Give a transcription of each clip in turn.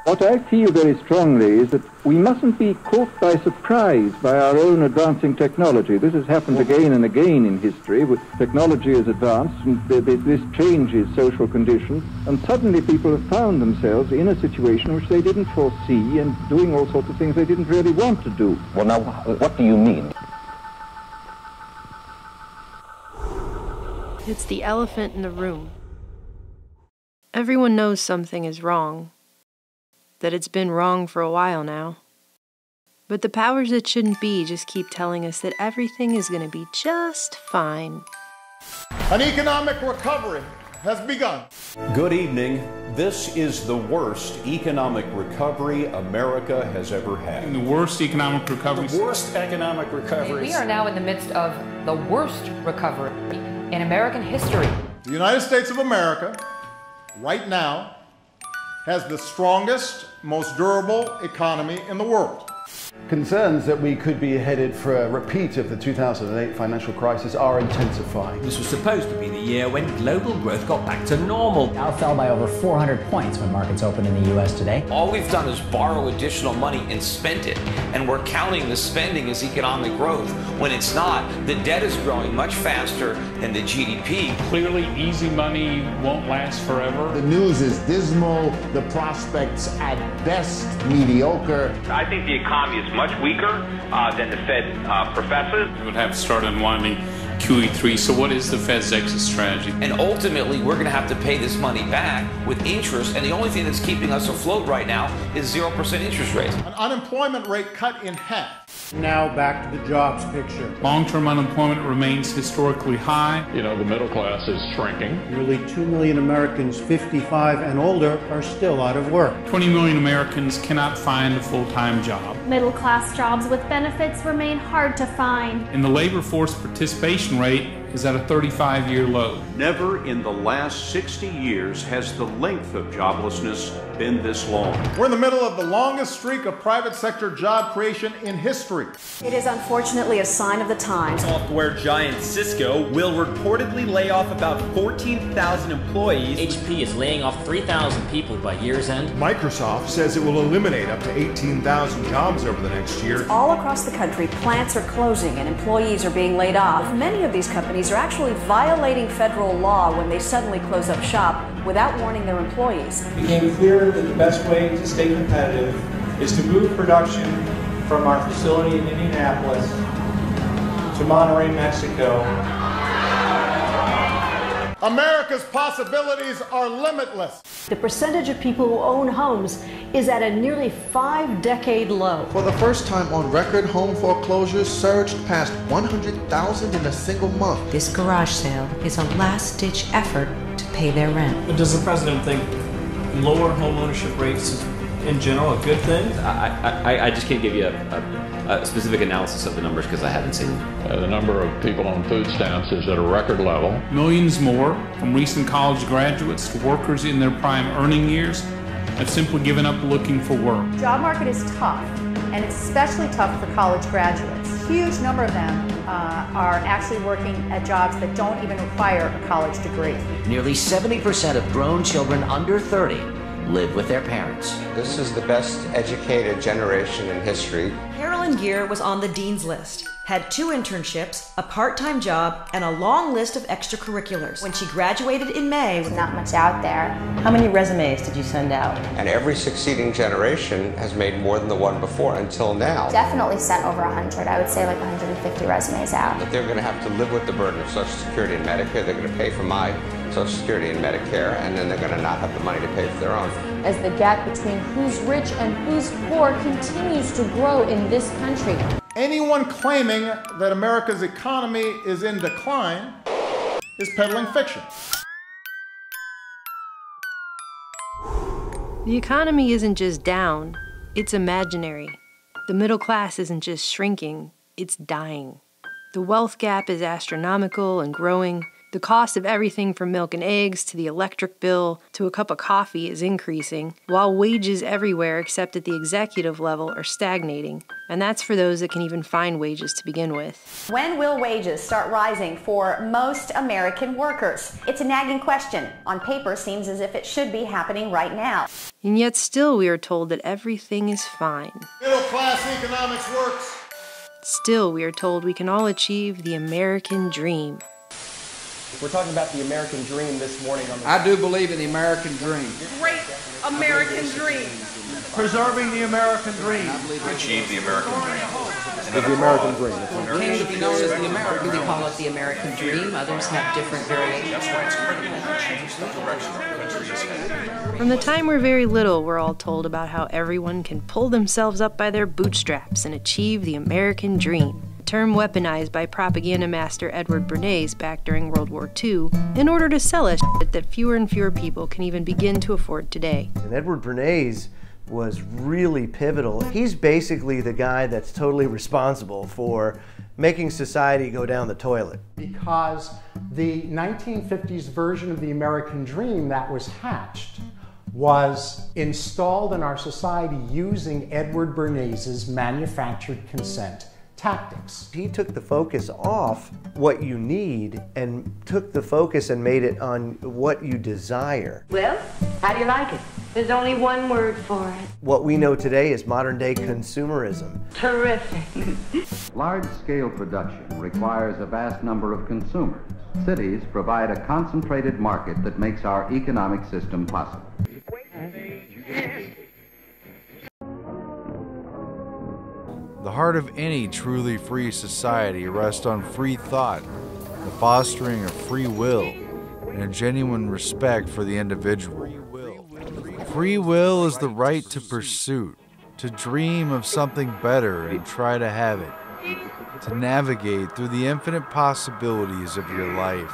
What I feel very strongly is that we mustn't be caught by surprise by our own advancing technology. This has happened again and again in history. Technology has advanced, and this changes social conditions, and suddenly people have found themselves in a situation which they didn't foresee and doing all sorts of things they didn't really want to do. Well, now, what do you mean? It's the elephant in the room. Everyone knows something is wrong, that it's been wrong for a while now. But the powers that shouldn't be just keep telling us that everything is going to be just fine. An economic recovery has begun. Good evening. This is the worst economic recovery America has ever had. The worst economic recovery. The worst economic recovery. We are now in the midst of the worst recovery in American history. The United States of America, right now, has the strongest, most durable economy in the world. Concerns that we could be headed for a repeat of the 2008 financial crisis are intensifying. This was supposed to be the year when global growth got back to normal. Dow fell by over 400 points when markets opened in the US today. All we've done is borrow additional money and spent it, and we're counting the spending as economic growth when it's not. The debt is growing much faster than the GDP. Clearly, easy money won't last forever. The news is dismal, the prospects at best mediocre. I think the economy is much weaker than the Fed professes. We would have to start unwinding QE3. So what is the Fed's exit strategy? And ultimately, we're going to have to pay this money back with interest, and the only thing that's keeping us afloat right now is 0% interest rates. An unemployment rate cut in half. Now back to the jobs picture. Long-term unemployment remains historically high. You know, the middle class is shrinking. Nearly 2 million Americans 55 and older are still out of work. 20 million Americans cannot find a full-time job. Middle-class jobs with benefits remain hard to find. And the labor force participation rate is at a 35-year low. Never in the last 60 years has the length of joblessness been this long. We're in the middle of the longest streak of private sector job creation in history. It is unfortunately a sign of the times. Software giant Cisco will reportedly lay off about 14,000 employees. HP is laying off 3,000 people by year's end. Microsoft says it will eliminate up to 18,000 jobs over the next year. All across the country, plants are closing and employees are being laid off. Many of these companies are actually violating federal law when they suddenly close up shop without warning their employees. It became clear that the best way to stay competitive is to move production from our facility in Indianapolis to Monterrey, Mexico. America's possibilities are limitless. The percentage of people who own homes is at a nearly 5-decade low. For the first time on record, home foreclosures surged past 100,000 in a single month. This garage sale is a last-ditch effort to pay their rent. But does the president think lower home ownership rates is in general a good thing? I just can't give you a specific analysis of the numbers because I haven't seen them. The number of people on food stamps is at a record level. Millions more, from recent college graduates to workers in their prime earning years, have simply given up looking for work. The job market is tough, and it's especially tough for college graduates. A huge number of them are actually working at jobs that don't even require a college degree. Nearly 70% of grown children under 30 live with their parents. This is the best educated generation in history. Carolyn Gear was on the dean's list, had 2 internships, a part-time job, and a long list of extracurriculars. When she graduated in May, with not much out there. How many resumes did you send out? And every succeeding generation has made more than the one before until now. Definitely sent over 100. I would say like 150 resumes out. But they're going to have to live with the burden of Social Security and Medicare. They're going to pay for my Social Security and Medicare, and then they're going to not have the money to pay for their own. As the gap between who's rich and who's poor continues to grow in this country. Anyone claiming that America's economy is in decline is peddling fiction. The economy isn't just down, it's imaginary. The middle class isn't just shrinking, it's dying. The wealth gap is astronomical and growing, The cost of everything from milk and eggs to the electric bill to a cup of coffee is increasing, while wages everywhere except at the executive level are stagnating. And that's for those that can even find wages to begin with. When will wages start rising for most American workers? It's a nagging question. On paper, seems as if it should be happening right now. And yet still we are told that everything is fine. Middle-class economics works. Still we are told we can all achieve the American dream. We're talking about the American dream this morning. I do believe in the American dream. Great American dream. Preserving the American dream. Achieve the American dream. The American dream. It came to be known as the American. We call it the American dream. Others have different variations. From the time we're very little, we're all told about how everyone can pull themselves up by their bootstraps and achieve the American dream. A term weaponized by propaganda master Edward Bernays back during World War II in order to sell us shit that fewer and fewer people can even begin to afford today. And Edward Bernays was really pivotal. He's basically the guy that's totally responsible for making society go down the toilet. Because the 1950s version of the American dream that was hatched was installed in our society using Edward Bernays' manufactured consent tactics. He took the focus off what you need and took the focus and made it on what you desire. Well, how do you like it? There's only one word for it. What we know today is modern day consumerism. Terrific. Large-scale production requires a vast number of consumers. Cities provide a concentrated market that makes our economic system possible. The heart of any truly free society rests on free thought, the fostering of free will, and a genuine respect for the individual. Free will is the right to pursuit, to dream of something better and try to have it, to navigate through the infinite possibilities of your life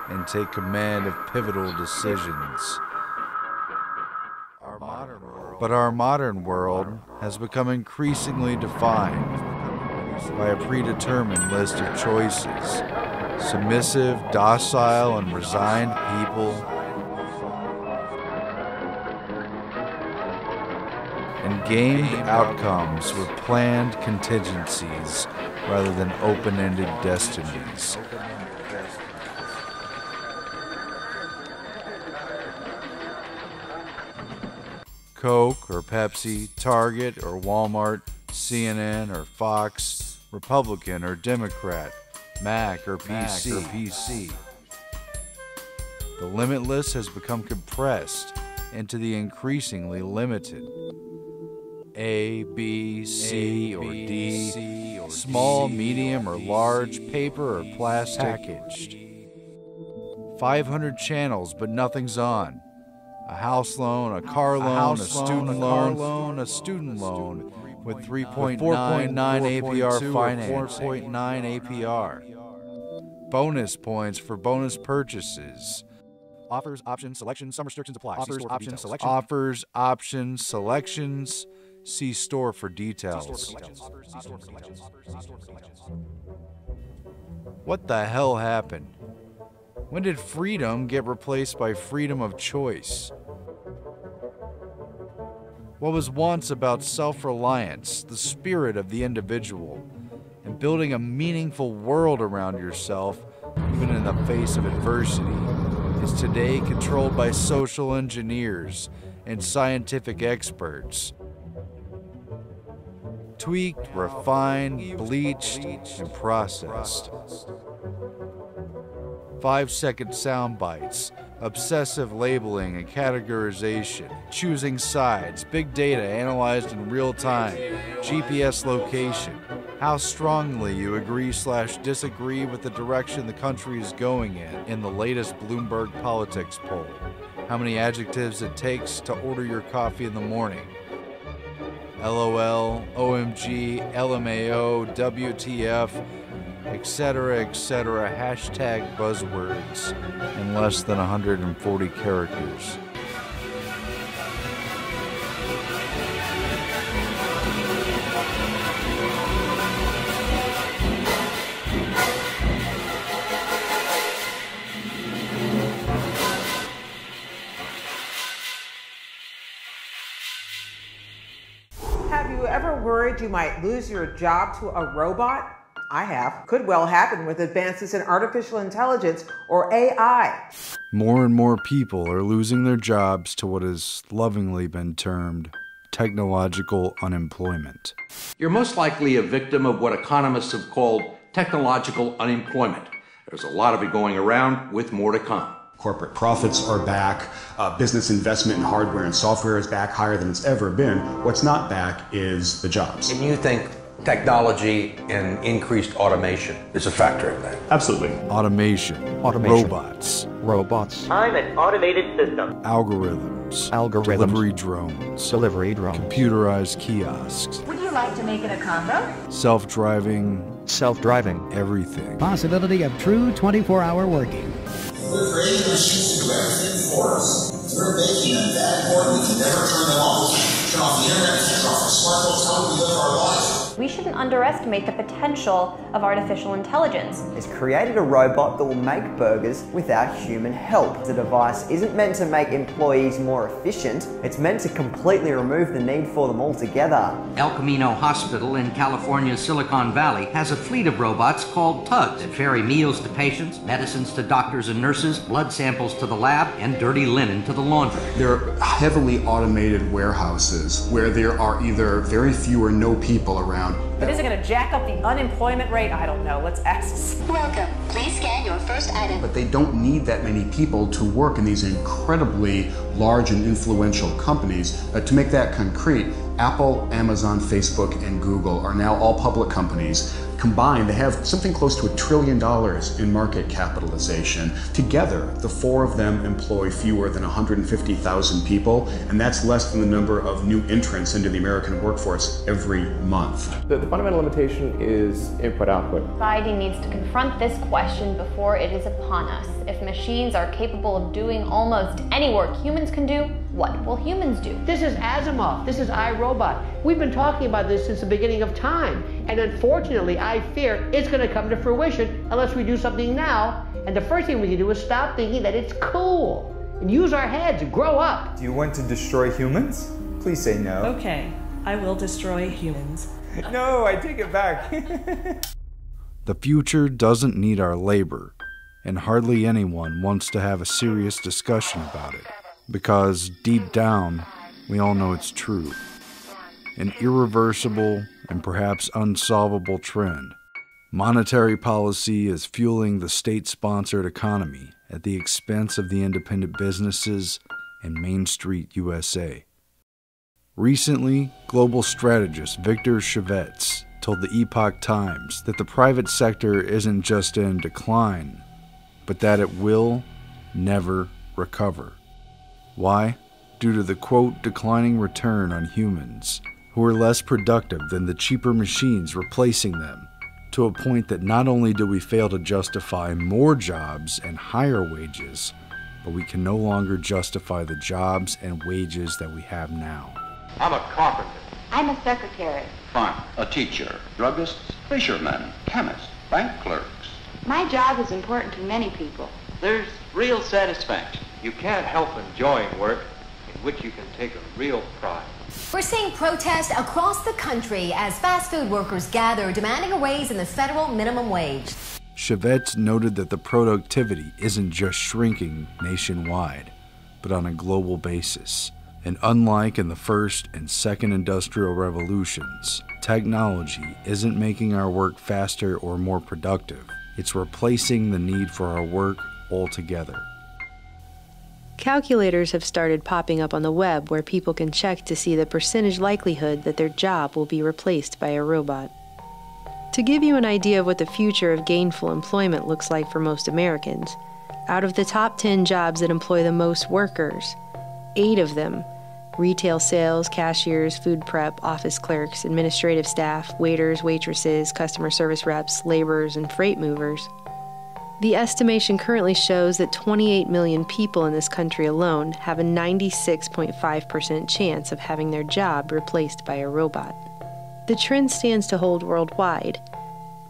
and take command of pivotal decisions. But our modern world has become increasingly defined by a predetermined list of choices. Submissive, docile, and resigned people, and gamed outcomes with planned contingencies rather than open-ended destinies. Coke or Pepsi, Target or Walmart, CNN or Fox, Republican or Democrat, Mac or PC. The limitless has become compressed into the increasingly limited. A, B, C, or D, small, medium, or large, paper or plastic, packaged. 500 channels, but nothing's on. A house loan, a car loan, a student loan, a student loan with 3.9 APR finance, 4.9 APR. Bonus points for bonus purchases. Offers, options, selections, some restrictions apply. Offers, options, selections. Offers, options, selections. See store for details. What the hell happened? When did freedom get replaced by freedom of choice? What was once about self-reliance, the spirit of the individual, and building a meaningful world around yourself, even in the face of adversity, is today controlled by social engineers and scientific experts. Tweaked, refined, bleached, and processed. 5-second sound bites, obsessive labeling and categorization, choosing sides, big data analyzed in real time, GPS location, how strongly you agree/disagree with the direction the country is going in the latest Bloomberg politics poll, how many adjectives it takes to order your coffee in the morning, LOL, OMG, LMAO, WTF, etc., etc., hashtag buzzwords in less than 140 characters. worried you might lose your job to a robot? I have. Could well happen with advances in artificial intelligence, or AI. More and more people are losing their jobs to what has lovingly been termed technological unemployment. You're most likely a victim of what economists have called technological unemployment. There's a lot of it going around, with more to come. Corporate profits are back, business investment in hardware and software is back higher than it's ever been. What's not back is the jobs. And you think technology and increased automation is a factor in that? Absolutely. Automation. Robots. I'm an automated system. Algorithms. Delivery drones. Computerized kiosks. Would you like to make it a combo? Self-driving. Everything. Possibility of true 24-hour working. We're creating machines to do everything for us. We're making them that important we can never turn them off. We can't turn off the internet, we can't turn off our smartphones. How do we live our lives? We shouldn't underestimate the potential of artificial intelligence. It's created a robot that will make burgers without human help. The device isn't meant to make employees more efficient, it's meant to completely remove the need for them altogether. El Camino Hospital in California's Silicon Valley has a fleet of robots called tugs that ferry meals to patients, medicines to doctors and nurses, blood samples to the lab, and dirty linen to the laundry. They're heavily automated warehouses where there are either very few or no people around. But is it going to jack up the unemployment rate? I don't know. Let's ask. Welcome. Please scan your first item. But they don't need that many people to work in these incredibly large and influential companies. To make that concrete, Apple, Amazon, Facebook, and Google are now all public companies. Combined, they have something close to $1 trillion in market capitalization. Together, the four of them employ fewer than 150,000 people, and that's less than the number of new entrants into the American workforce every month. The fundamental limitation is input-output. Society needs to confront this question before it is upon us. If machines are capable of doing almost any work humans can do, what will humans do? This is Asimov. This is iRobot. We've been talking about this since the beginning of time. And unfortunately, I fear it's going to come to fruition unless we do something now. And the first thing we can do is stop thinking that it's cool and use our heads and grow up. Do you want to destroy humans? Please say no. Okay, I will destroy humans. No, I take it back. The future doesn't need our labor, and hardly anyone wants to have a serious discussion about it, because deep down, we all know it's true. An irreversible and perhaps unsolvable trend. Monetary policy is fueling the state-sponsored economy at the expense of the independent businesses and Main Street USA. Recently, global strategist Victor Chevets told the Epoch Times that the private sector isn't just in decline, but that it will never recover. Why? Due to the, quote, declining return on humans, who are less productive than the cheaper machines replacing them, to a point that not only do we fail to justify more jobs and higher wages, but we can no longer justify the jobs and wages that we have now. I'm a carpenter. I'm a secretary. Farmer, a teacher, druggists, fishermen, chemists, bank clerks. My job is important to many people. There's real satisfaction. You can't help enjoying work in which you can take a real pride. We're seeing protests across the country as fast food workers gather demanding a raise in the federal minimum wage. Chevets noted that the productivity isn't just shrinking nationwide, but on a global basis. And unlike in the first and second industrial revolutions, technology isn't making our work faster or more productive. It's replacing the need for our work altogether. Calculators have started popping up on the web where people can check to see the percentage likelihood that their job will be replaced by a robot. To give you an idea of what the future of gainful employment looks like for most Americans, out of the top 10 jobs that employ the most workers, 8 of them, retail sales, cashiers, food prep, office clerks, administrative staff, waiters, waitresses, customer service reps, laborers, and freight movers. The estimation currently shows that 28 million people in this country alone have a 96.5% chance of having their job replaced by a robot. The trend stands to hold worldwide,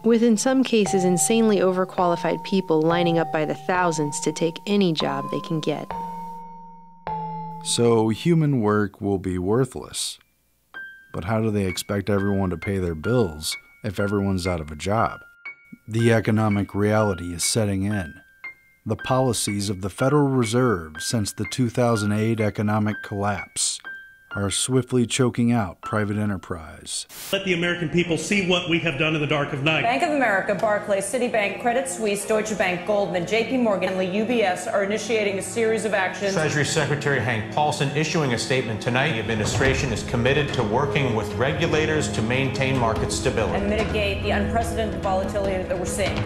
with in some cases insanely overqualified people lining up by the thousands to take any job they can get. So human work will be worthless. But how do they expect everyone to pay their bills if everyone's out of a job? The economic reality is setting in. The policies of the Federal Reserve since the 2008 economic collapse are swiftly choking out private enterprise. Let the American people see what we have done in the dark of night. Bank of America, Barclays, Citibank, Credit Suisse, Deutsche Bank, Goldman, JP Morgan, and UBS are initiating a series of actions. Treasury Secretary Hank Paulson issuing a statement tonight. The administration is committed to working with regulators to maintain market stability and mitigate the unprecedented volatility that we're seeing.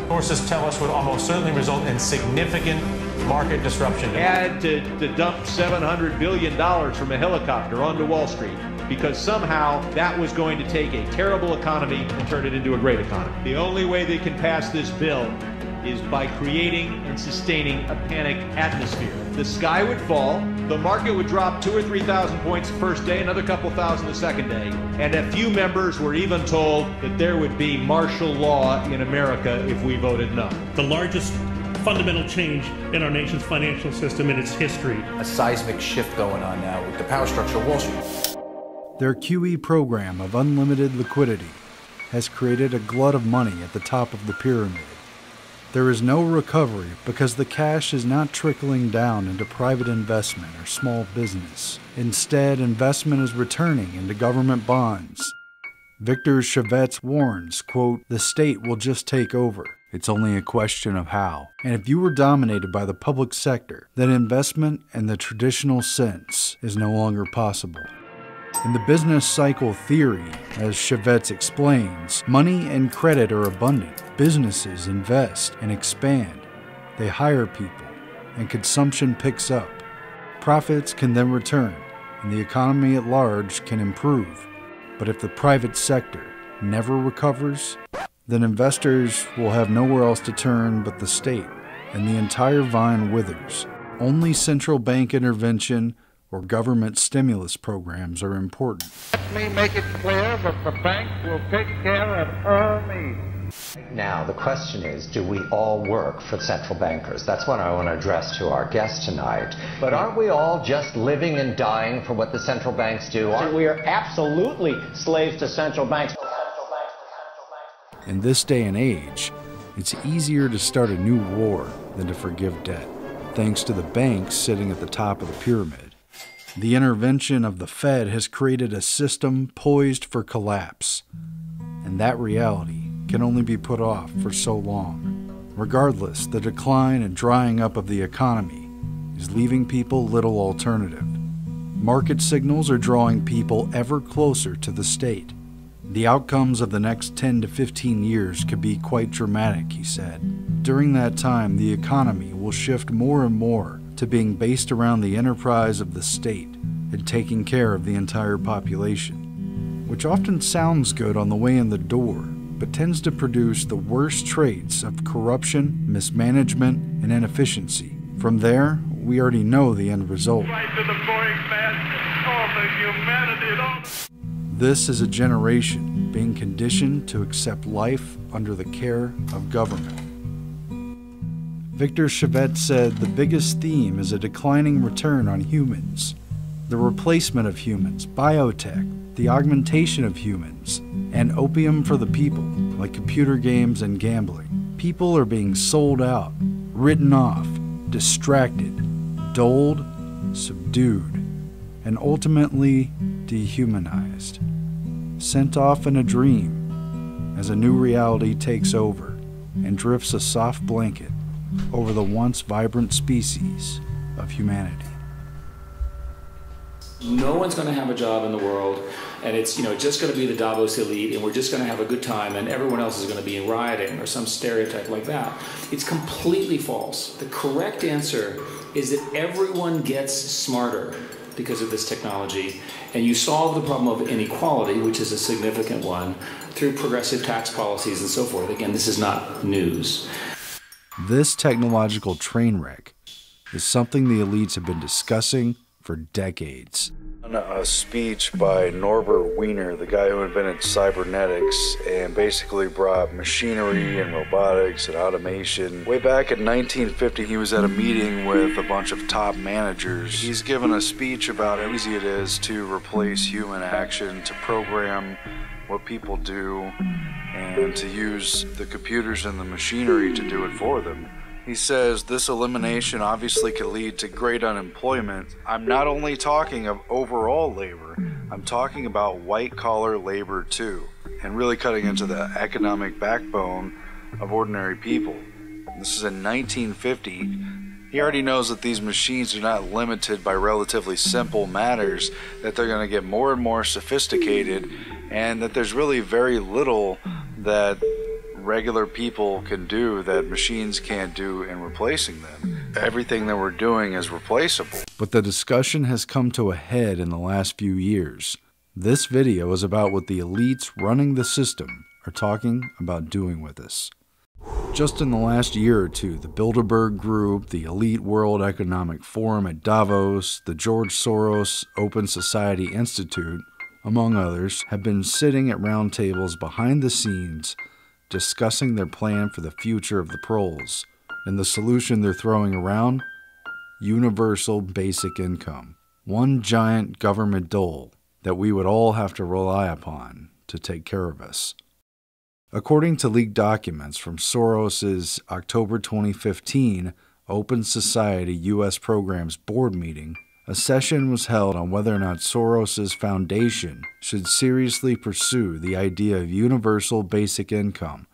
Sources tell us would almost certainly result in significant market disruption. Had to dump $700 billion from a helicopter onto Wall Street because somehow that was going to take a terrible economy and turn it into a great economy. The only way they can pass this bill is by creating and sustaining a panic atmosphere. The sky would fall, the market would drop 2,000 or 3,000 points the first day, another couple thousand the second day, and a few members were even told that there would be martial law in America if we voted no. The largest fundamental change in our nation's financial system in its history. A seismic shift going on now with the power structure of Wall Street. Their QE program of unlimited liquidity has created a glut of money at the top of the pyramid. There is no recovery because the cash is not trickling down into private investment or small business. Instead, investment is returning into government bonds. Victor Chavez warns, quote, "The state will just take over. It's only a question of how. And if you were dominated by the public sector, then investment in the traditional sense is no longer possible." In the business cycle theory, as Chavez explains, money and credit are abundant. Businesses invest and expand. They hire people, and consumption picks up. Profits can then return, and the economy at large can improve. But if the private sector never recovers, then investors will have nowhere else to turn but the state, and the entire vine withers. Only central bank intervention or government stimulus programs are important. Let me make it clear that the bank will take care of our needs. Now, the question is, do we all work for central bankers? That's what I want to address to our guest tonight. But aren't we all just living and dying for what the central banks do? We are absolutely slaves to central banks. In this day and age, it's easier to start a new war than to forgive debt, thanks to the banks sitting at the top of the pyramid. The intervention of the Fed has created a system poised for collapse, and that reality can only be put off for so long. Regardless, the decline and drying up of the economy is leaving people little alternative. Market signals are drawing people ever closer to the state. The outcomes of the next 10 to 15 years could be quite dramatic, he said. During that time, the economy will shift more and more to being based around the enterprise of the state and taking care of the entire population, which often sounds good on the way in the door, but tends to produce the worst traits of corruption, mismanagement, and inefficiency. From there, we already know the end result. Right to the boring man, all the humanity and all. This is a generation being conditioned to accept life under the care of government. Victor Chavez said the biggest theme is a declining return on humans, the replacement of humans, biotech, the augmentation of humans, and opium for the people, like computer games and gambling. People are being sold out, written off, distracted, dulled, subdued, and ultimately dehumanized, sent off in a dream as a new reality takes over and drifts a soft blanket over the once vibrant species of humanity. No one's going to have a job in the world, and it's just going to be the Davos elite, and we're just going to have a good time, and everyone else is going to be rioting or some stereotype like that. It's completely false. The correct answer is that everyone gets smarter because of this technology, and you solve the problem of inequality, which is a significant one, through progressive tax policies and so forth. Again, this is not news. This technological train wreck is something the elites have been discussing for decades. A speech by Norbert Wiener, the guy who invented cybernetics and basically brought machinery and robotics and automation. Way back in 1950, he was at a meeting with a bunch of top managers. He's given a speech about how easy it is to replace human action, to program what people do, and to use the computers and the machinery to do it for them. He says this elimination obviously could lead to great unemployment. I'm not only talking of overall labor, I'm talking about white-collar labor too, and really cutting into the economic backbone of ordinary people. This is in 1950. He already knows that these machines are not limited by relatively simple matters, that they're going to get more and more sophisticated, and that there's really very little that regular people can do that machines can't do in replacing them. Everything that we're doing is replaceable. But the discussion has come to a head in the last few years. This video is about what the elites running the system are talking about doing with us. Just in the last year or two, the Bilderberg Group, the Elite World Economic Forum at Davos, the George Soros Open Society Institute, among others, have been sitting at round tables behind the scenes discussing their plan for the future of the proles. And the solution they're throwing around? Universal basic income. One giant government dole that we would all have to rely upon to take care of us. According to leaked documents from Soros's October 2015 Open Society U.S. Programs Board meeting, a session was held on whether or not Soros's foundation should seriously pursue the idea of universal basic income.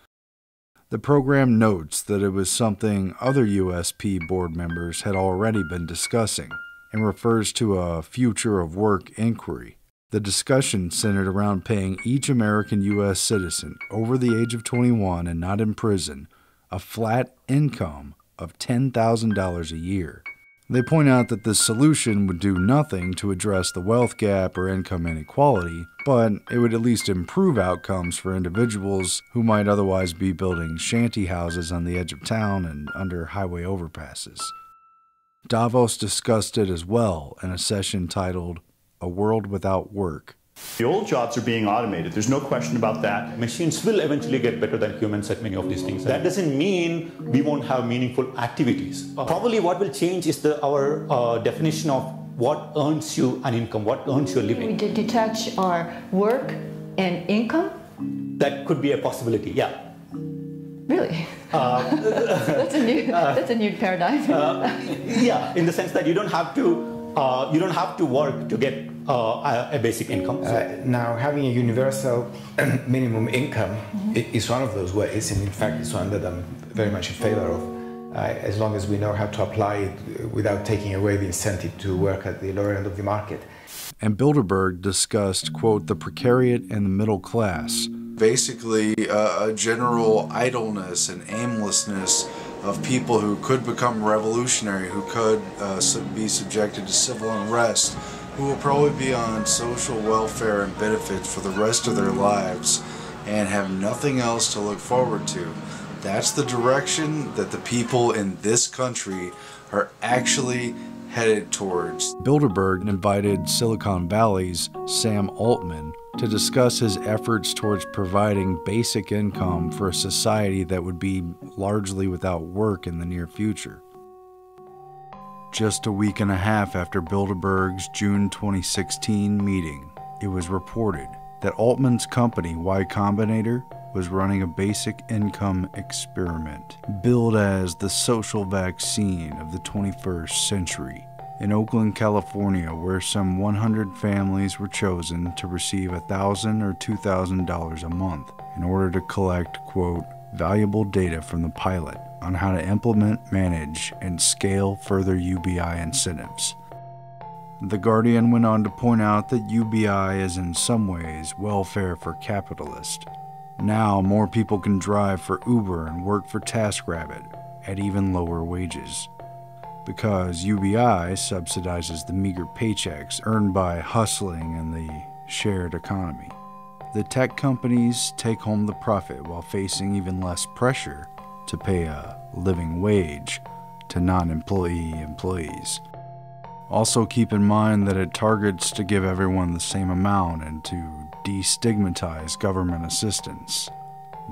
The program notes that it was something other USP board members had already been discussing, and refers to a future of work inquiry. The discussion centered around paying each American U.S. citizen over the age of 21 and not in prison a flat income of $10,000 a year. They point out that this solution would do nothing to address the wealth gap or income inequality, but it would at least improve outcomes for individuals who might otherwise be building shanty houses on the edge of town and under highway overpasses. Davos discussed it as well in a session titled A World Without Work. The old jobs are being automated. There's no question about that. Machines will eventually get better than humans at many of these things. That doesn't mean we won't have meaningful activities. Probably what will change is our definition of what earns you an income, what earns you a living. We did detach our work and income? That could be a possibility, yeah. Really? That's a new paradigm. Yeah, in the sense that you don't have to work to get a basic income. Now, having a universal minimum income is one of those ways, and in fact, it's one that I'm very much in favor of, as long as we know how to apply it without taking away the incentive to work at the lower end of the market. And Bilderberg discussed, quote, the precariat and the middle class. Basically, a general idleness and aimlessness of people who could become revolutionary, who could be subjected to civil unrest, who will probably be on social welfare and benefits for the rest of their lives and have nothing else to look forward to. That's the direction that the people in this country are actually headed towards. Bilderberg invited Silicon Valley's Sam Altman to discuss his efforts towards providing basic income for a society that would be largely without work in the near future. Just a week and a half after Bilderberg's June 2016 meeting, it was reported that Altman's company, Y Combinator, was running a basic income experiment, billed as the social vaccine of the 21st century, in Oakland, California, where some 100 families were chosen to receive $1,000 or $2,000 a month in order to collect, quote, valuable data from the pilot on how to implement, manage, and scale further UBI incentives. The Guardian went on to point out that UBI is in some ways welfare for capitalists. Now more people can drive for Uber and work for TaskRabbit at even lower wages, because UBI subsidizes the meager paychecks earned by hustling in the shared economy. The tech companies take home the profit while facing even less pressure to pay a living wage to non-employee employees. Also keep in mind that it targets to give everyone the same amount and to destigmatize government assistance.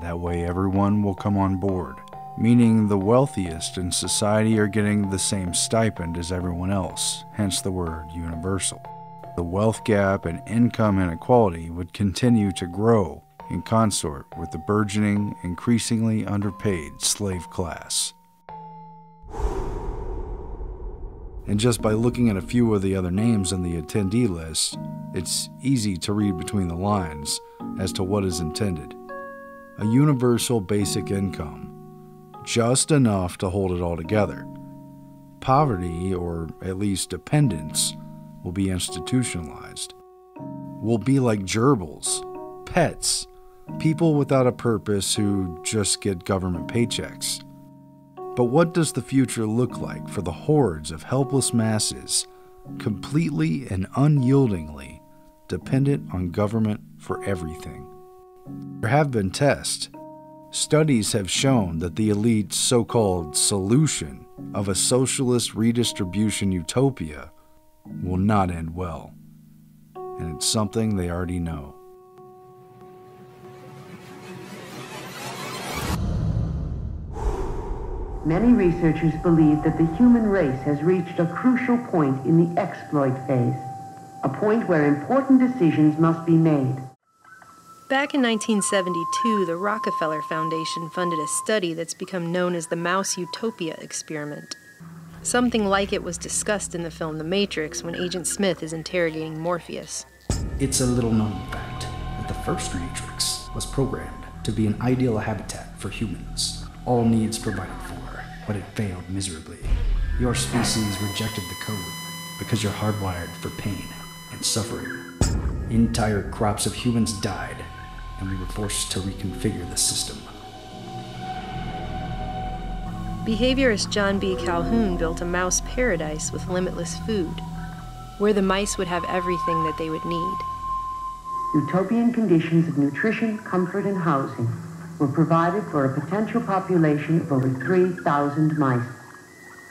That way everyone will come on board, meaning the wealthiest in society are getting the same stipend as everyone else, hence the word universal. The wealth gap and income inequality would continue to grow in consort with the burgeoning, increasingly underpaid slave class. And just by looking at a few of the other names on the attendee list, it's easy to read between the lines as to what is intended. A universal basic income, just enough to hold it all together. Poverty, or at least dependence, will be institutionalized. We'll be like gerbils, pets, people without a purpose who just get government paychecks. But what does the future look like for the hordes of helpless masses, completely and unyieldingly dependent on government for everything? There have been tests. Studies have shown that the elite's so-called solution of a socialist redistribution utopia will not end well. And it's something they already know. Many researchers believe that the human race has reached a crucial point in the exploit phase, a point where important decisions must be made. Back in 1972, the Rockefeller Foundation funded a study that's become known as the Mouse Utopia experiment. Something like it was discussed in the film The Matrix when Agent Smith is interrogating Morpheus. It's a little-known fact that the first Matrix was programmed to be an ideal habitat for humans, all needs provided for, but it failed miserably. Your species rejected the code because you're hardwired for pain and suffering. Entire crops of humans died, and we were forced to reconfigure the system. Behaviorist John B. Calhoun built a mouse paradise with limitless food, where the mice would have everything that they would need. Utopian conditions of nutrition, comfort, and housing were provided for a potential population of over 3,000 mice.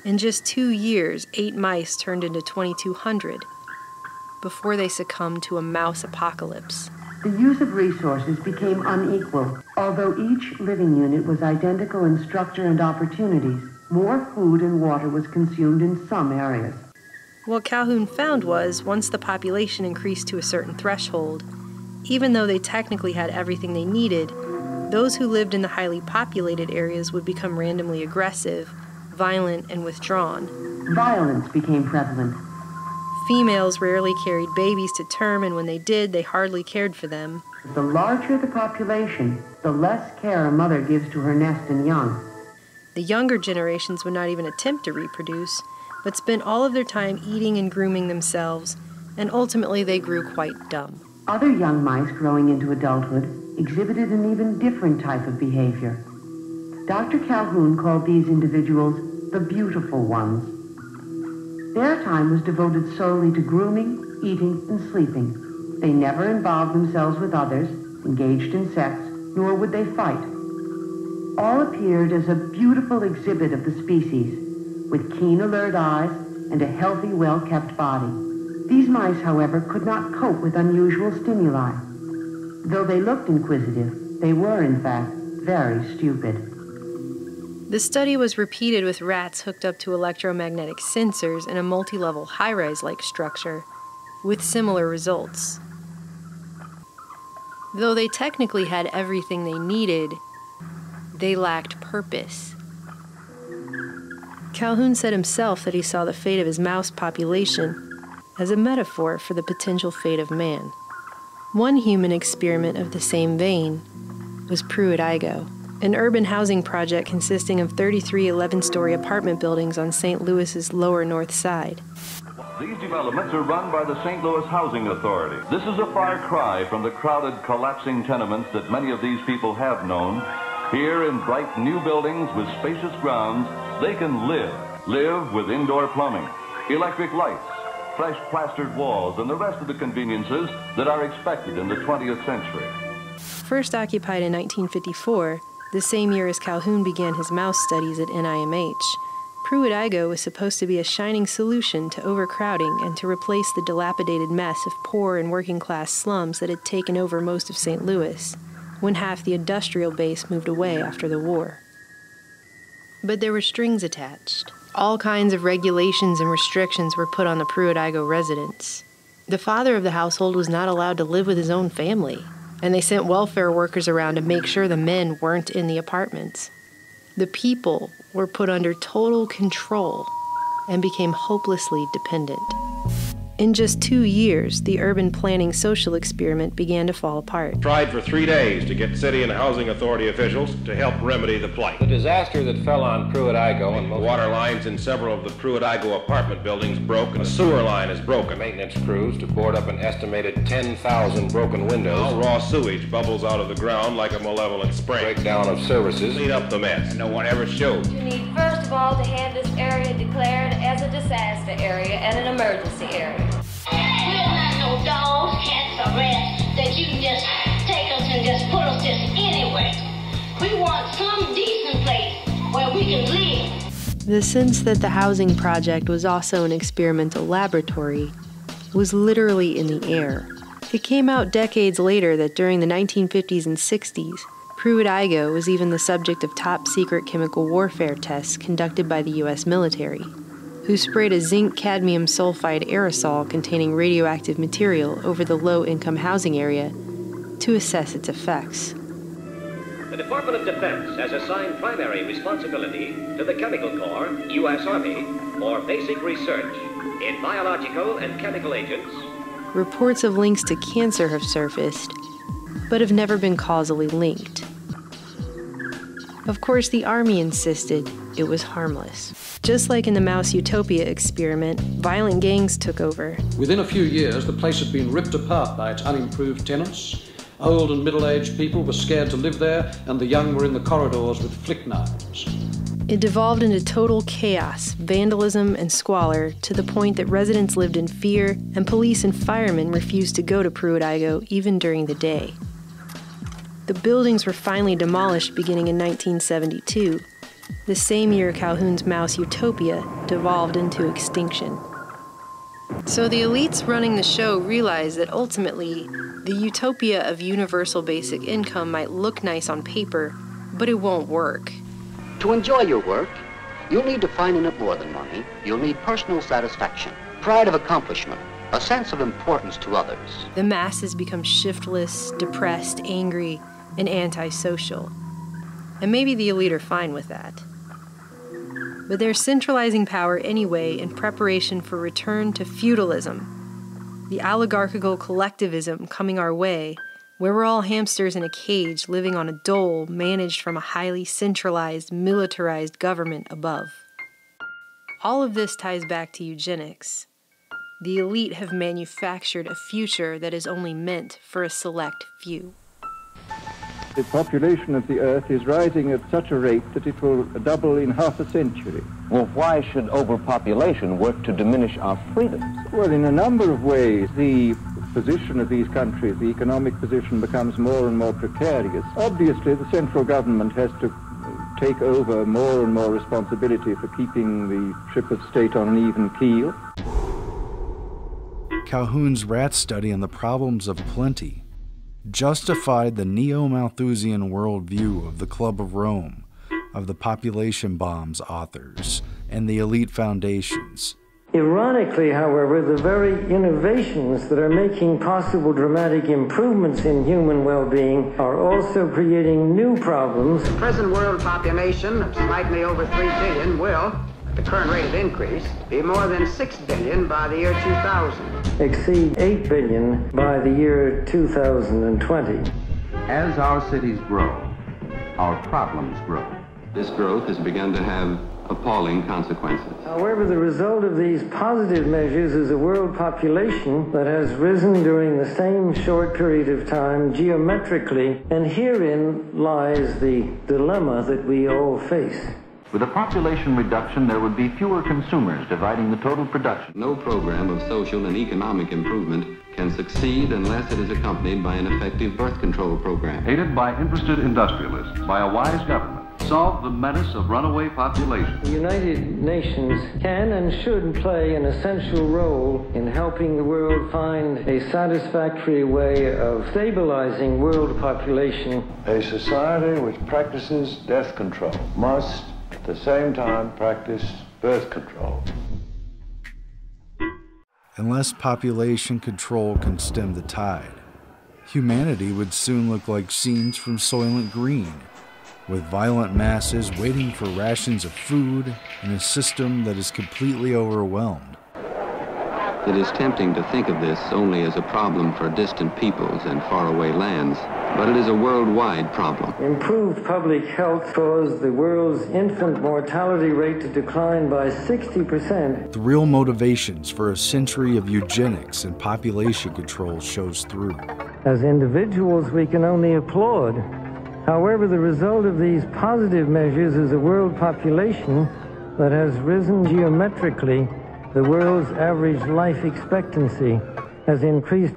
In just 2 years, 8 mice turned into 2,200 before they succumbed to a mouse apocalypse. The use of resources became unequal. Although each living unit was identical in structure and opportunities, more food and water was consumed in some areas. What Calhoun found was, once the population increased to a certain threshold, even though they technically had everything they needed, those who lived in the highly populated areas would become randomly aggressive, violent, and withdrawn. Violence became prevalent. Females rarely carried babies to term, and when they did, they hardly cared for them. The larger the population, the less care a mother gives to her nest and young. The younger generations would not even attempt to reproduce, but spent all of their time eating and grooming themselves, and ultimately they grew quite dumb. Other young mice growing into adulthood exhibited an even different type of behavior. Dr. Calhoun called these individuals the beautiful ones. Their time was devoted solely to grooming, eating, and sleeping. They never involved themselves with others, engaged in sex, nor would they fight. All appeared as a beautiful exhibit of the species, with keen, alert eyes and a healthy, well-kept body. These mice, however, could not cope with unusual stimuli. Though they looked inquisitive, they were, in fact, very stupid. The study was repeated with rats hooked up to electromagnetic sensors in a multi-level high-rise-like structure, with similar results. Though they technically had everything they needed, they lacked purpose. Calhoun said himself that he saw the fate of his mouse population as a metaphor for the potential fate of man. One human experiment of the same vein was Pruitt-Igoe, an urban housing project consisting of 33 11-story apartment buildings on St. Louis's lower north side. These developments are run by the St. Louis Housing Authority. This is a far cry from the crowded, collapsing tenements that many of these people have known. Here in bright new buildings with spacious grounds, they can live with indoor plumbing, electric lights, fresh plastered walls, and the rest of the conveniences that are expected in the 20th century. First occupied in 1954, the same year as Calhoun began his mouse studies at NIMH, Pruitt-Igoe was supposed to be a shining solution to overcrowding and to replace the dilapidated mess of poor and working-class slums that had taken over most of St. Louis, when half the industrial base moved away after the war. But there were strings attached. All kinds of regulations and restrictions were put on the Pruitt-Igoe residents. The father of the household was not allowed to live with his own family, and they sent welfare workers around to make sure the men weren't in the apartments. The people were put under total control and became hopelessly dependent. In just 2 years, the urban planning social experiment began to fall apart. Tried for 3 days to get city and housing authority officials to help remedy the plight. The disaster that fell on Pruitt-Igoe and most water lines in several of the Pruitt-Igoe apartment buildings broke, and a sewer line is broken. Maintenance crews to board up an estimated 10,000 broken windows. Now raw sewage bubbles out of the ground like a malevolent spring. Breakdown of services. Clean up the mess. And no one ever showed. You need first of all to have this area declared as a disaster area and an emergency area. We're not no dogs, cats, or rats that you can just take us and just put us just anywhere. We want some decent place where we can live. The sense that the housing project was also an experimental laboratory was literally in the air. It came out decades later that during the 1950s and 60s, Pruitt-Igoe was even the subject of top-secret chemical warfare tests conducted by the U.S. military, who sprayed a zinc-cadmium sulfide aerosol containing radioactive material over the low-income housing area to assess its effects. The Department of Defense has assigned primary responsibility to the Chemical Corps, U.S. Army, for basic research in biological and chemical agents. Reports of links to cancer have surfaced, but have never been causally linked. Of course, the Army insisted it was harmless. Just like in the Mouse Utopia experiment, violent gangs took over. Within a few years, the place had been ripped apart by its unimproved tenants. Old and middle-aged people were scared to live there, and the young were in the corridors with flick knives. It devolved into total chaos, vandalism, and squalor, to the point that residents lived in fear, and police and firemen refused to go to Pruitt-Igoe even during the day. The buildings were finally demolished beginning in 1972, the same year Calhoun's Mouse Utopia devolved into extinction. So the elites running the show realized that ultimately, the utopia of universal basic income might look nice on paper, but it won't work. To enjoy your work, you'll need to find in it more than money. You'll need personal satisfaction, pride of accomplishment, a sense of importance to others. The masses become shiftless, depressed, angry, and antisocial. And maybe the elite are fine with that. But they're centralizing power anyway in preparation for return to feudalism, the oligarchical collectivism coming our way, where we're all hamsters in a cage living on a dole managed from a highly centralized, militarized government above. All of this ties back to eugenics. The elite have manufactured a future that is only meant for a select few. The population of the Earth is rising at such a rate that it will double in half a century. Well, why should overpopulation work to diminish our freedoms? Well, in a number of ways, the position of these countries, the economic position, becomes more and more precarious. Obviously, the central government has to take over more and more responsibility for keeping the ship of state on an even keel. Calhoun's rat study on the problems of plenty justified the neo-Malthusian worldview of the Club of Rome, of the population bombs authors, and the elite foundations. Ironically, however, the very innovations that are making possible dramatic improvements in human well-being are also creating new problems. The present world population of slightly over 3 billion will, at the current rate of increase, be more than 6 billion by the year 2000. Exceed 8 billion by the year 2020. As our cities grow, our problems grow. This growth has begun to have appalling consequences. However, the result of these positive measures is a world population that has risen during the same short period of time geometrically, and herein lies the dilemma that we all face. With a population reduction, there would be fewer consumers dividing the total production. No program of social and economic improvement can succeed unless it is accompanied by an effective birth control program. Aided by interested industrialists, by a wise government, solve the menace of runaway population. The United Nations can and should play an essential role in helping the world find a satisfactory way of stabilizing world population. A society which practices death control must, at the same time, practice birth control. Unless population control can stem the tide, humanity would soon look like scenes from Soylent Green, with violent masses waiting for rations of food in a system that is completely overwhelmed. It is tempting to think of this only as a problem for distant peoples and faraway lands, but it is a worldwide problem. Improved public health caused the world's infant mortality rate to decline by 60%. The real motivations for a century of eugenics and population control shows through. As individuals, we can only applaud. However, the result of these positive measures is a world population that has risen geometrically. The world's average life expectancy has increased.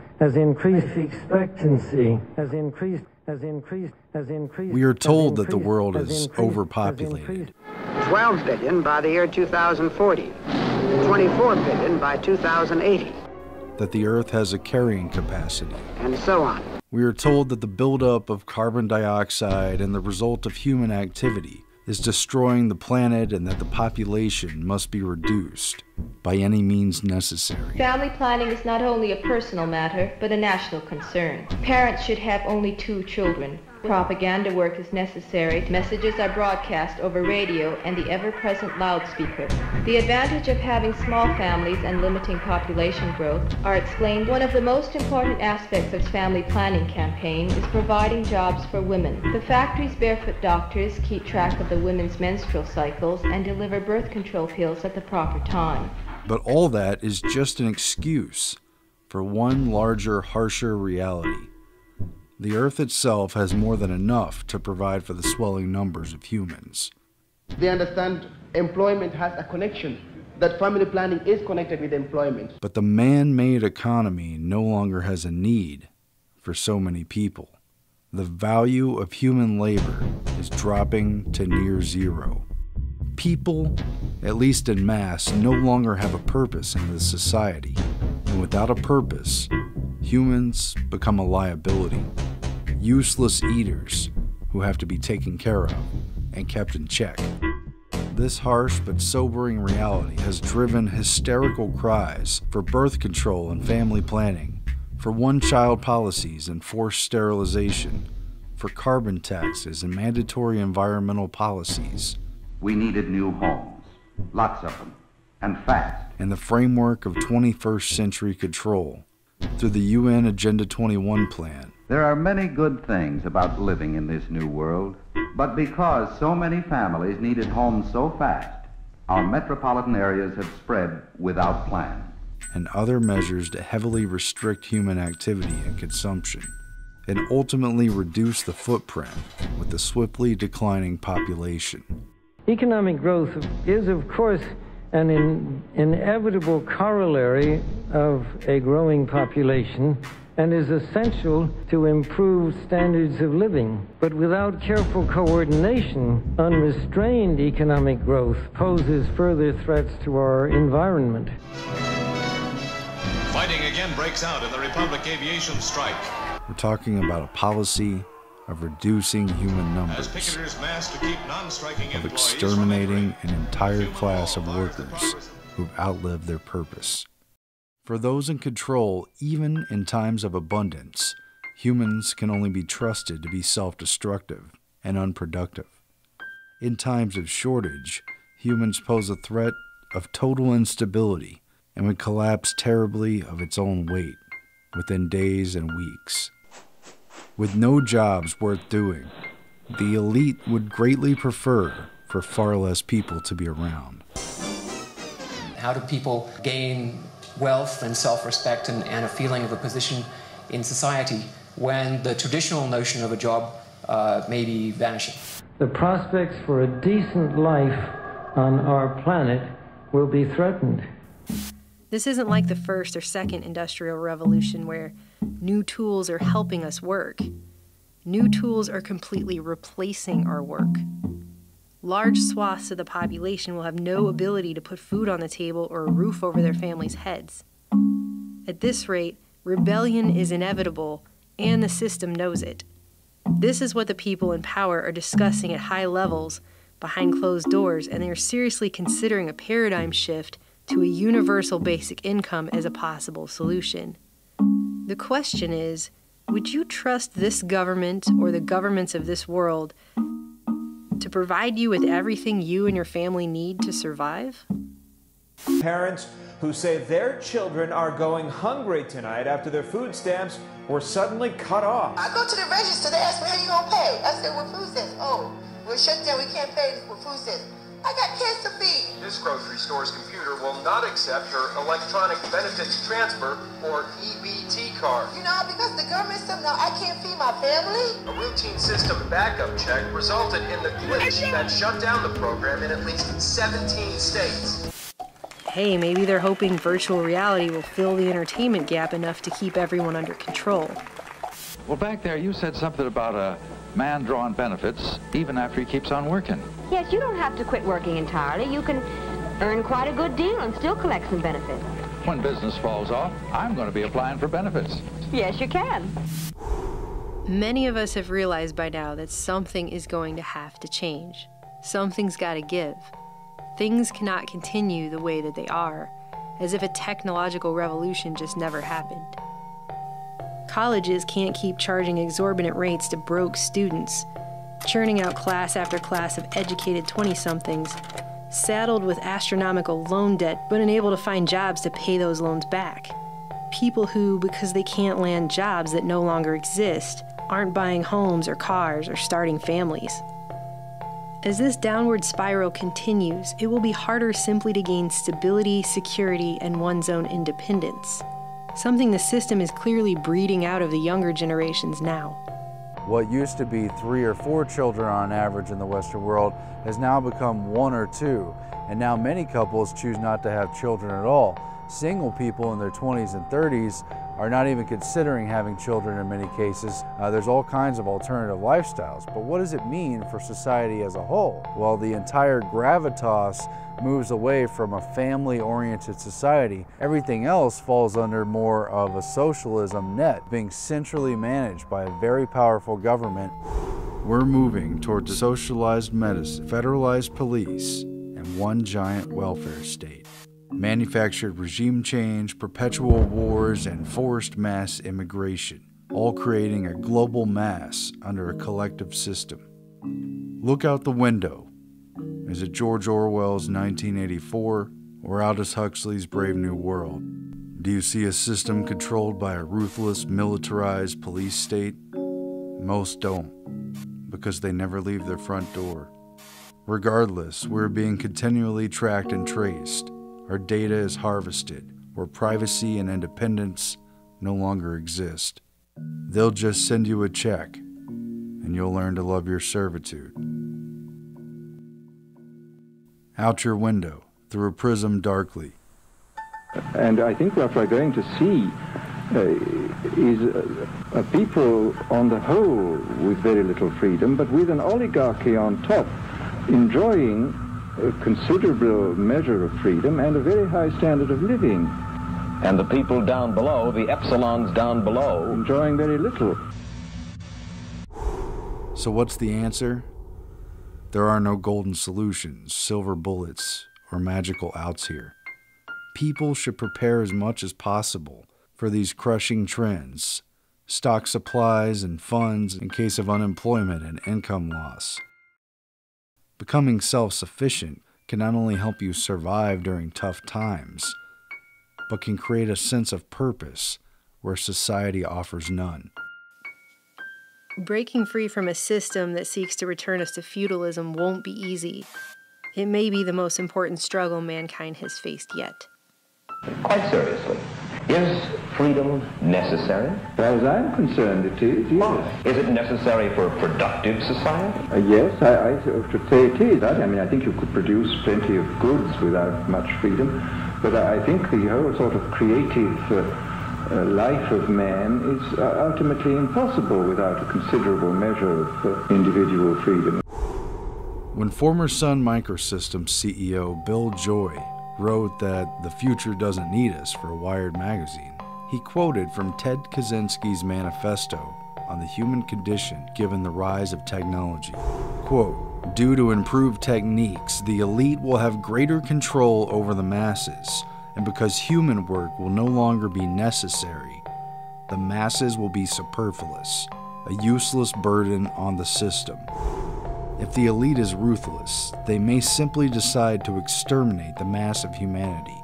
We are told that the world is overpopulated. 12 billion by the year 2040, 24 billion by 2080. That the Earth has a carrying capacity. And so on. We are told that the buildup of carbon dioxide and the result of human activity is destroying the planet and that the population must be reduced by any means necessary. Family planning is not only a personal matter, but a national concern. Parents should have only 2 children. Propaganda work is necessary. Messages are broadcast over radio and the ever-present loudspeaker. The advantage of having small families and limiting population growth are explained. One of the most important aspects of family planning campaign is providing jobs for women. The factory's barefoot doctors keep track of the women's menstrual cycles and deliver birth control pills at the proper time. But all that is just an excuse for one larger, harsher reality. The Earth itself has more than enough to provide for the swelling numbers of humans. They understand employment has a connection, that family planning is connected with employment. But the man-made economy no longer has a need for so many people. The value of human labor is dropping to near zero. People, at least in mass, no longer have a purpose in this society. And without a purpose, humans become a liability. Useless eaters who have to be taken care of and kept in check. This harsh but sobering reality has driven hysterical cries for birth control and family planning, for one-child policies and forced sterilization, for carbon taxes and mandatory environmental policies. We needed new homes, lots of them, and fast. In the framework of 21st century control, through the UN Agenda 21 plan. There are many good things about living in this new world, but because so many families needed homes so fast, our metropolitan areas have spread without plan. And other measures to heavily restrict human activity and consumption, and ultimately reduce the footprint with the swiftly declining population. Economic growth is, of course, an inevitable corollary of a growing population and is essential to improved standards of living. But without careful coordination, unrestrained economic growth poses further threats to our environment. Fighting again breaks out in the Republic aviation strike. We're talking about a policy of reducing human numbers, of exterminating an entire class of workers who've outlived their purpose. For those in control, even in times of abundance, humans can only be trusted to be self-destructive and unproductive. In times of shortage, humans pose a threat of total instability and would collapse terribly of its own weight within days and weeks. With no jobs worth doing, the elite would greatly prefer for far less people to be around. How do people gain wealth and self-respect and a feeling of a position in society when the traditional notion of a job may be vanishing? The prospects for a decent life on our planet will be threatened. This isn't like the first or second industrial revolution where new tools are helping us work. New tools are completely replacing our work. large swaths of the population will have no ability to put food on the table or a roof over their families' heads. At this rate, rebellion is inevitable, and the system knows it. This is what the people in power are discussing at high levels behind closed doors, and they are seriously considering a paradigm shift to a universal basic income as a possible solution. The question is, would you trust this government or the governments of this world to provide you with everything you and your family need to survive? Parents who say their children are going hungry tonight after their food stamps were suddenly cut off. I go to the register, they ask me, how you gonna pay? I said, what food stamps? Oh, we're shut down, we can't pay for food stamps. I got kids to feed. This grocery store's computer will not accept your electronic benefits transfer or EBT card. You know, because the government said now I can't feed my family. A routine system backup check resulted in the glitch that shut down the program in at least 17 states. Hey, maybe they're hoping virtual reality will fill the entertainment gap enough to keep everyone under control. Well, back there you said something about a man drawing benefits even after he keeps on working. Yes, you don't have to quit working entirely. You can earn quite a good deal and still collect some benefits. When business falls off, I'm going to be applying for benefits. Yes, you can. Many of us have realized by now that something is going to have to change. Something's got to give. Things cannot continue the way that they are, as if a technological revolution just never happened. Colleges can't keep charging exorbitant rates to broke students, churning out class after class of educated 20-somethings, saddled with astronomical loan debt but unable to find jobs to pay those loans back. People who, because they can't land jobs that no longer exist, aren't buying homes or cars or starting families. As this downward spiral continues, it will be harder simply to gain stability, security, and one's own independence. Something the system is clearly breeding out of the younger generations now. What used to be 3 or 4 children on average in the Western world has now become 1 or 2, and now many couples choose not to have children at all. Single people in their 20s and 30s are not even considering having children in many cases. There's all kinds of alternative lifestyles, but what does it mean for society as a whole? Well, the entire gravitas moves away from a family-oriented society. Everything else falls under more of a socialism net, being centrally managed by a very powerful government. We're moving towards a socialized medicine, federalized police, and one giant welfare state. Manufactured regime change, perpetual wars, and forced mass immigration, all creating a global mass under a collective system. Look out the window. Is it George Orwell's 1984 or Aldous Huxley's Brave New World? Do you see a system controlled by a ruthless, militarized police state? Most don't, because they never leave their front door. Regardless, we're being continually tracked and traced. Our data is harvested, where privacy and independence no longer exist. They'll just send you a check, and you'll learn to love your servitude. Out your window, through a prism darkly. And I think what we're going to see is a people on the whole with very little freedom, but with an oligarchy on top, enjoying a considerable measure of freedom and a very high standard of living. And the people down below, the epsilons down below, enjoying very little. So what's the answer? There are no golden solutions, silver bullets, or magical outs here. People should prepare as much as possible for these crushing trends, stock supplies and funds in case of unemployment and income loss. Becoming self-sufficient can not only help you survive during tough times, but can create a sense of purpose where society offers none. Breaking free from a system that seeks to return us to feudalism won't be easy. It may be the most important struggle mankind has faced yet. Quite seriously, is freedom necessary? As far as I'm concerned, it is, yes. Is it necessary for a productive society? Yes, I should say it is. I mean, I think you could produce plenty of goods without much freedom, but I think the whole sort of creative life of man is ultimately impossible without a considerable measure of individual freedom. When former Sun Microsystems CEO Bill Joy wrote that the future doesn't need us for Wired magazine, he quoted from Ted Kaczynski's manifesto on the human condition given the rise of technology. Quote, "Due to improved techniques, the elite will have greater control over the masses, and because human work will no longer be necessary, the masses will be superfluous, a useless burden on the system. If the elite is ruthless, they may simply decide to exterminate the mass of humanity.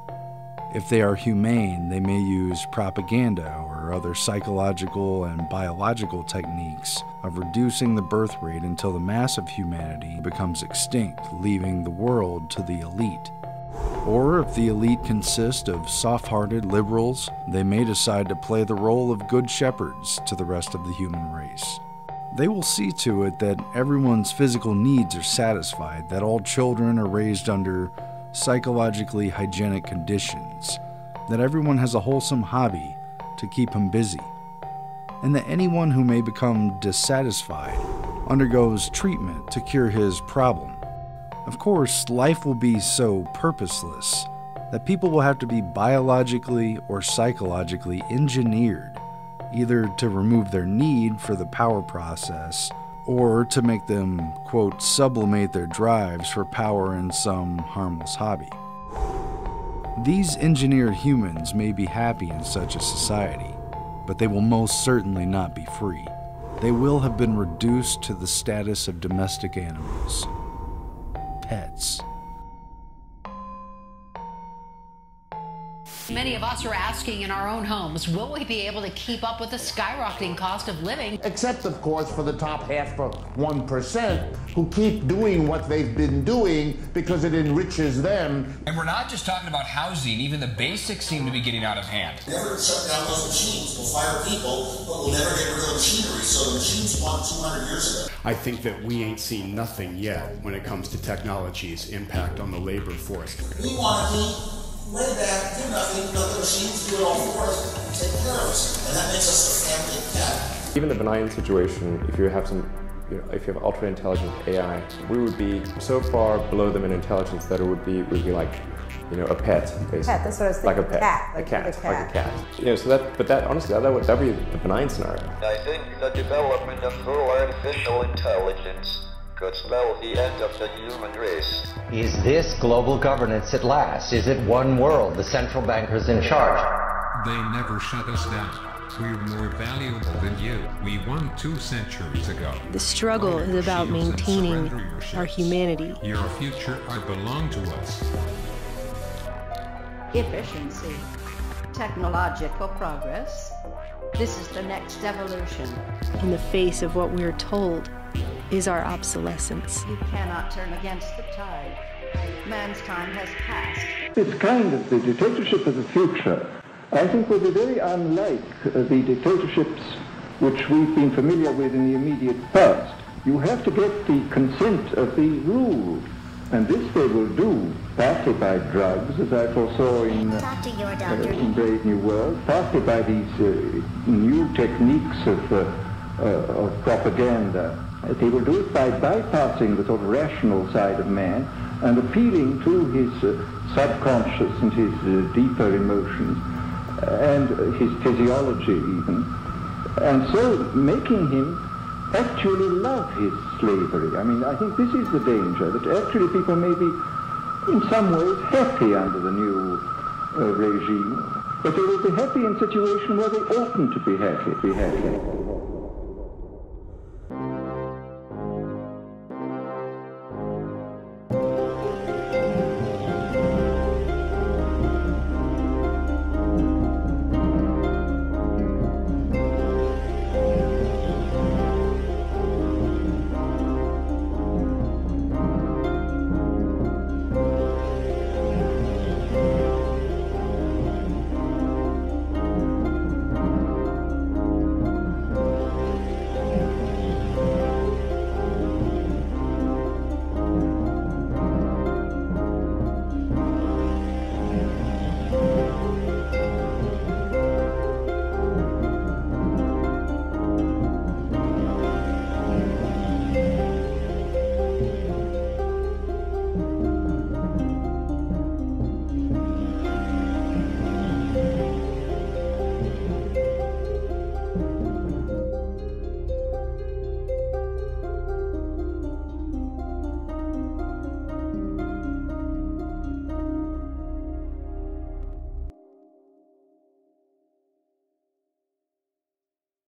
If they are humane, they may use propaganda or other psychological and biological techniques of reducing the birth rate until the mass of humanity becomes extinct, leaving the world to the elite. Or if the elite consist of soft-hearted liberals, they may decide to play the role of good shepherds to the rest of the human race. They will see to it that everyone's physical needs are satisfied, that all children are raised under psychologically hygienic conditions, that everyone has a wholesome hobby to keep him busy, and that anyone who may become dissatisfied undergoes treatment to cure his problem. Of course, life will be so purposeless that people will have to be biologically or psychologically engineered, either to remove their need for the power process or to make them, quote, sublimate their drives for power in some harmless hobby. These engineered humans may be happy in such a society, but they will most certainly not be free. They will have been reduced to the status of domestic animals, pets. Many of us are asking in our own homes, will we be able to keep up with the skyrocketing cost of living? Except, of course, for the top half of 1% who keep doing what they've been doing because it enriches them. And we're not just talking about housing, even the basics seem to be getting out of hand. Never shut down those machines. We'll fire people, but we'll never get rid of the machinery. So the machines won 200 years ago. I think that we ain't seen nothing yet when it comes to technology's impact on the labor force. We want to be way back, do nothing, let the machines do it all for us and take care of us. And that makes us a family of cat. Even a benign situation, if you have if you have ultra intelligent AI, we would be so far below them in intelligence that it would be like, a pet, basically. Pet, that's what I was thinking. Like a pet. Cat, a cat. Like a cat. So honestly, that would be the benign scenario. I think the development of full artificial intelligence could spell the end of the human race. Is this global governance at last? Is it one world, the central bankers in charge? They never shut us down. We're more valuable than you. We won 2 centuries ago. The struggle is about maintaining our humanity. Your future belongs to us. Efficiency, technological progress. This is the next evolution. In the face of what we're told is our obsolescence. You cannot turn against the tide. Man's time has passed. It's kind of the dictatorship of the future, I think, will be very unlike the dictatorships which we've been familiar with in the immediate past. You have to get the consent of the ruled, and this they will do partly by drugs, as I foresaw in Brave New World, partly by these new techniques of propaganda. They will do it by bypassing the sort of rational side of man and appealing to his subconscious and his deeper emotions and his physiology even, and so making him actually love his slavery. I mean, I think this is the danger, that actually people may be in some ways happy under the new regime, but they will be happy in a situation where they oughtn't to be happy.